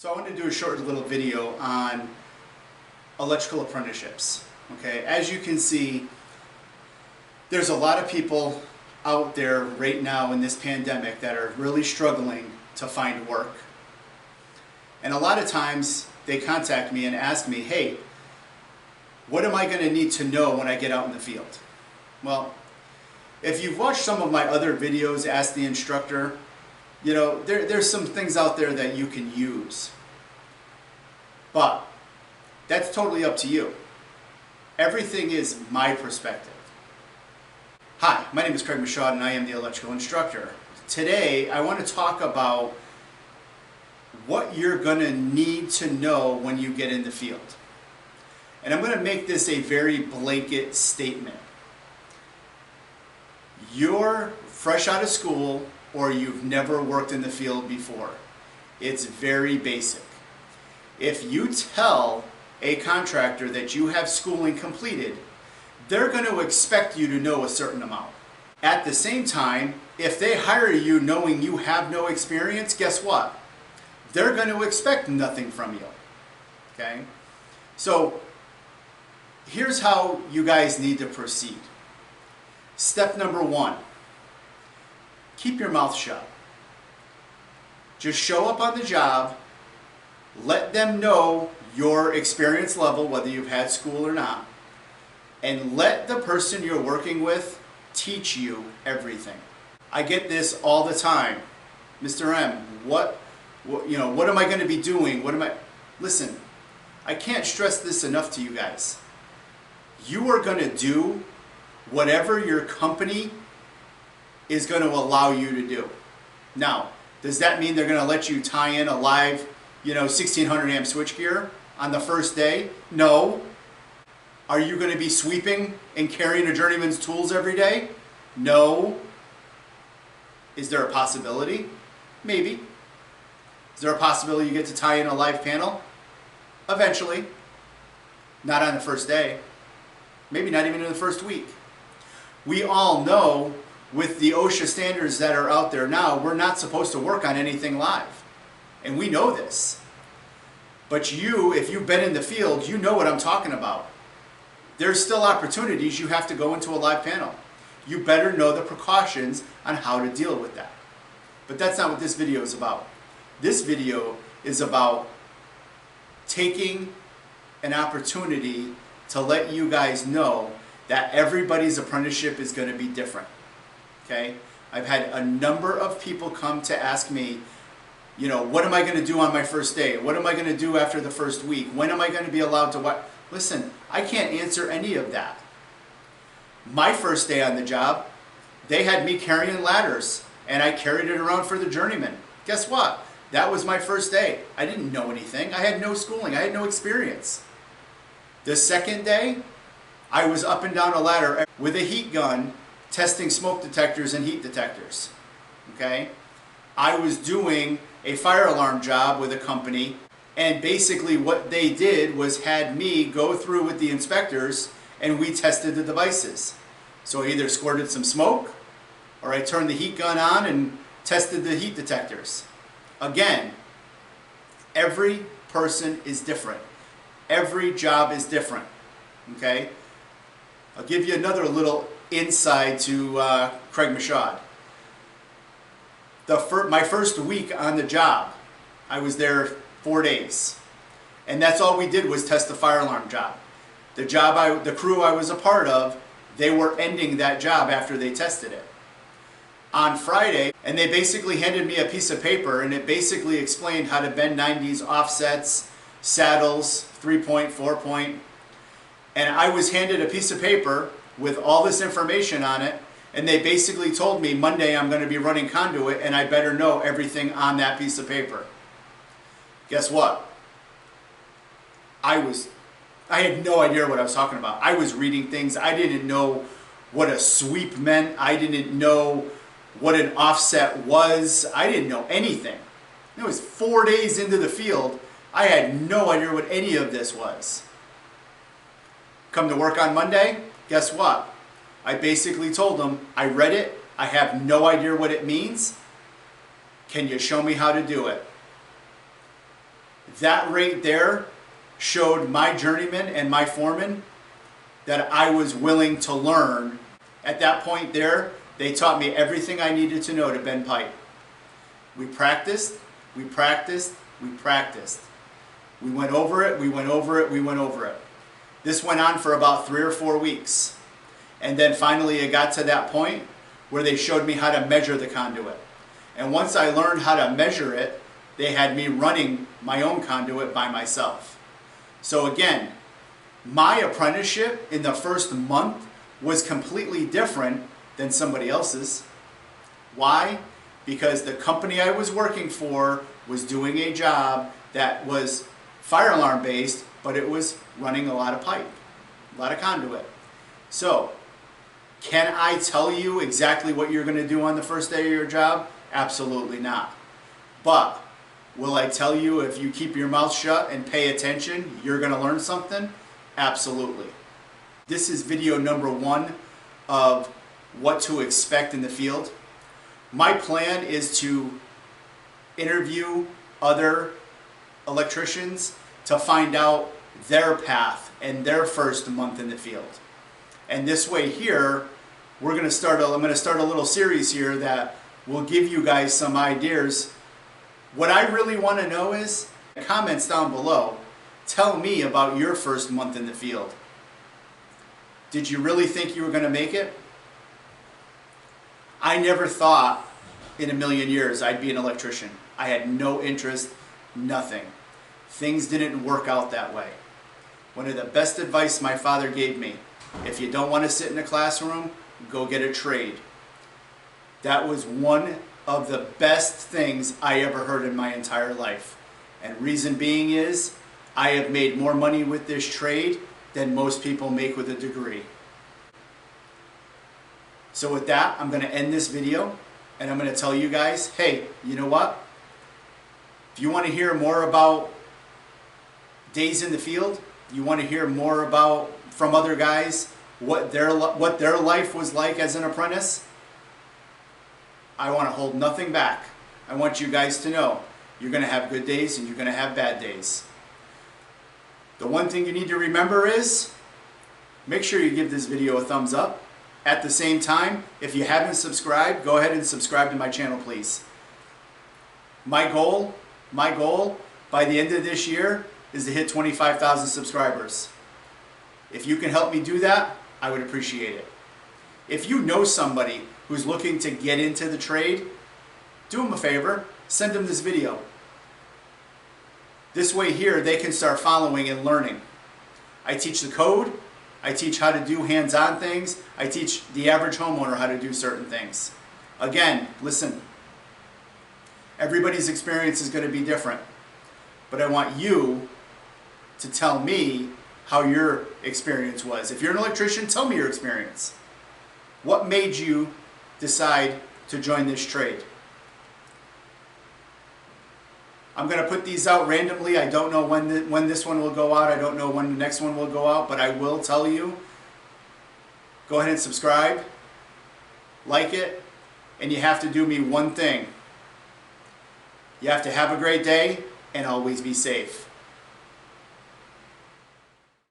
So I wanted to do a short little video on electrical apprenticeships. Okay, as you can see, there's a lot of people out there right now in this pandemic that are really struggling to find work. And a lot of times they contact me and ask me, hey, what am I going to need to know when I get out in the field? Well, if you've watched some of my other videos, Ask the Instructor, you know, there's some things out there that you can use. But that's totally up to you. Everything is my perspective. Hi, my name is Craig Michaud and I am the electrical instructor. Today I want to talk about what you're going to need to know when you get in the field. And I'm going to make this a very blanket statement. You're fresh out of school or you've never worked in the field before. It's very basic. If you tell a contractor that you have schooling completed, they're going to expect you to know a certain amount. At the same time, if they hire you knowing you have no experience, guess what? They're going to expect nothing from you. Okay? So here's how you guys need to proceed. Step number one, keep your mouth shut. Just show up on the job, let them know your experience level, whether you've had school or not, and let the person you're working with teach you everything. I get this all the time. Mr. M, what am I going to be doing? Listen, I can't stress this enough to you guys. You are going to do whatever your company is going to allow you to do. Now, does that mean they're going to let you tie in a live, 1600 amp switchgear on the first day? No. Are you going to be sweeping and carrying a journeyman's tools every day? No. Is there a possibility? Maybe. Is there a possibility you get to tie in a live panel? Eventually. Not on the first day. Maybe not even in the first week. We all know with the OSHA standards that are out there now, we're not supposed to work on anything live. And we know this. But you, if you've been in the field, you know what I'm talking about. There's still opportunities you have to go into a live panel. You better know the precautions on how to deal with that. But that's not what this video is about. This video is about taking an opportunity to let you guys know that everybody's apprenticeship is going to be different. Okay? I've had a number of people come to ask me, what am I going to do on my first day? What am I going to do after the first week? When am I going to be allowed to what? Listen, I can't answer any of that. My first day on the job, they had me carrying ladders, and I carried it around for the journeyman. Guess what? That was my first day. I didn't know anything. I had no schooling. I had no experience. The second day, I was up and down a ladder with a heat gun, testing smoke detectors and heat detectors. Okay? I was doing a fire alarm job with a company, and basically what they did was had me go through with the inspectors and we tested the devices. So I either squirted some smoke or I turned the heat gun on and tested the heat detectors. Again, every person is different. Every job is different. Okay? I'll give you another little insight to Craig Michaud. My first week on the job, I was there 4 days. And that's all we did was test the fire alarm job. The crew I was a part of, they were ending that job after they tested it. On Friday, and they basically handed me a piece of paper and it basically explained how to bend 90s, offsets, saddles, 3-point, 4-point. And I was handed a piece of paper with all this information on it, and they basically told me Monday I'm going to be running conduit and I better know everything on that piece of paper. Guess what? I had no idea what I was talking about. I was reading things. I didn't know what a sweep meant. I didn't know what an offset was. I didn't know anything. It was 4 days into the field. I had no idea what any of this was. Come to work on Monday, guess what? I basically told them, I read it, I have no idea what it means. Can you show me how to do it? That right there showed my journeyman and my foreman that I was willing to learn. At that point there, they taught me everything I needed to know to bend pipe. We practiced, we practiced, we practiced. We went over it, we went over it, we went over it. This went on for about 3 or 4 weeks. And then finally it got to that point where they showed me how to measure the conduit. And once I learned how to measure it, they had me running my own conduit by myself. So again, my apprenticeship in the first month was completely different than somebody else's. Why? Because the company I was working for was doing a job that was fire alarm based, but it was running a lot of pipe, a lot of conduit. So, can I tell you exactly what you're going to do on the first day of your job? Absolutely not. But will I tell you if you keep your mouth shut and pay attention, you're going to learn something? Absolutely. This is video number 1 of what to expect in the field. My plan is to interview other electricians to find out their path and their first month in the field. And this way here, I'm going to start a little series here that will give you guys some ideas. What I really want to know is, comments down below, tell me about your first month in the field. Did you really think you were going to make it? I never thought in a million years I'd be an electrician. I had no interest, nothing. Things didn't work out that way. One of the best advice my father gave me, if you don't want to sit in a classroom, go get a trade. That was one of the best things I ever heard in my entire life. And reason being is, I have made more money with this trade than most people make with a degree. So with that, I'm going to end this video and I'm going to tell you guys, hey, you know what? If you want to hear more about days in the field, you want to hear more about from other guys what their life was like as an apprentice, I want to hold nothing back. I want you guys to know you're going to have good days and you're going to have bad days. The one thing you need to remember is make sure you give this video a thumbs up. At the same time, if you haven't subscribed, go ahead and subscribe to my channel, please. My goal by the end of this year is to hit 25,000 subscribers. If you can help me do that, I would appreciate it. If you know somebody who's looking to get into the trade, do them a favor, send them this video. This way here, they can start following and learning. I teach the code, I teach how to do hands-on things, I teach the average homeowner how to do certain things. Again, listen, everybody's experience is going to be different, but I want you to tell me how your experience was. If you're an electrician, tell me your experience. What made you decide to join this trade? I'm going to put these out randomly. I don't know when this one will go out. I don't know when the next one will go out, but I will tell you. Go ahead and subscribe, like it, and you have to do me one thing. You have to have a great day and always be safe.